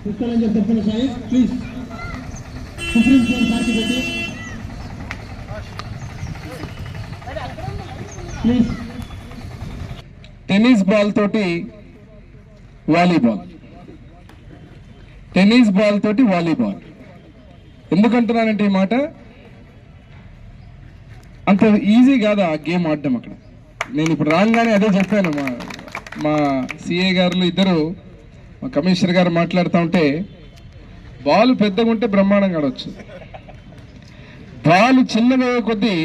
తీసుకోవాలని చెప్తున్న Sai please supreme court సాక్షి పెట్టి ప్లీజ్. టెన్నిస్ బాల్ తోటి వాలీబాల్, టెన్నిస్ బాల్ తోటి వాలీబాల్ ఎందుకంటున్నానంటే ఈ మాట అంత ఈజీ కాదు ఆ గేమ్ ఆడడం. అక్కడ నేను ఇప్పుడు రాగానే అదే చెప్పాను. మా సిఏ గారు ఇద్దరు, మా కమిషనర్ గారు మాట్లాడుతూ ఉంటే బాల్ పెద్దగా ఉంటే బ్రహ్మాండంగా ఆడవచ్చు, బాల్ చిన్నగా కొద్దీ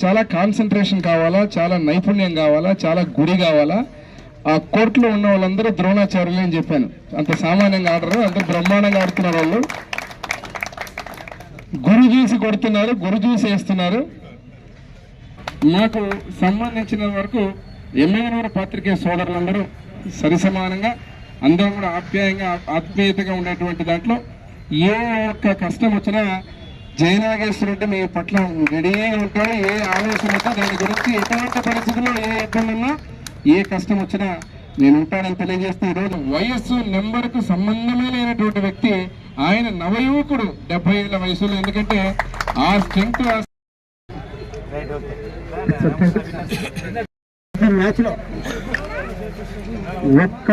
చాలా కాన్సన్ట్రేషన్ కావాలా, చాలా నైపుణ్యం కావాలా, చాలా గురి కావాలా. ఆ కోర్టులో ఉన్న వాళ్ళందరూ ద్రోణాచార్యులు అని చెప్పాను. అంత సామాన్యంగా ఆడరు, అంత బ్రహ్మాండంగా ఆడుతున్నారు వాళ్ళు. గురి చూసి కొడుతున్నారు, గురి చూసి వేస్తున్నారు. నాకు సంబంధించిన వరకు ఎమ్మెల్యేనూరు పాత్రికేయ సోదరులందరూ సరిసమానంగా అందరం కూడా ఆప్యాయంగా ఆత్మీయతగా ఉండేటువంటి దాంట్లో ఏ ఒక్క కష్టం వచ్చినా జయనాగేశ్వర రెడ్డి మీ పట్ల రెడీగా ఉంటాడు. ఏ ఆవేశం వచ్చినా దాని గురించి ఎటువంటి పరిస్థితుల్లో ఏ ఇబ్బంది ఉన్నా ఏ కష్టం వచ్చినా నేను ఉంటానని తెలియజేస్తూ ఈరోజు వయస్సు నెంబర్కు సంబంధమే లేనటువంటి వ్యక్తి ఆయన నవయువకుడు 70 ఏళ్ల వయసులో. ఎందుకంటే ఆ స్ట్రెంగ్త్ మ్యాచ్ లో ఒక్క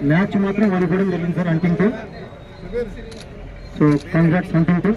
మ్యాచ్ మాత్రం ఓడిపోవడం జరిగింది సార్ అంటింటూ. So congrats అంటింటూ.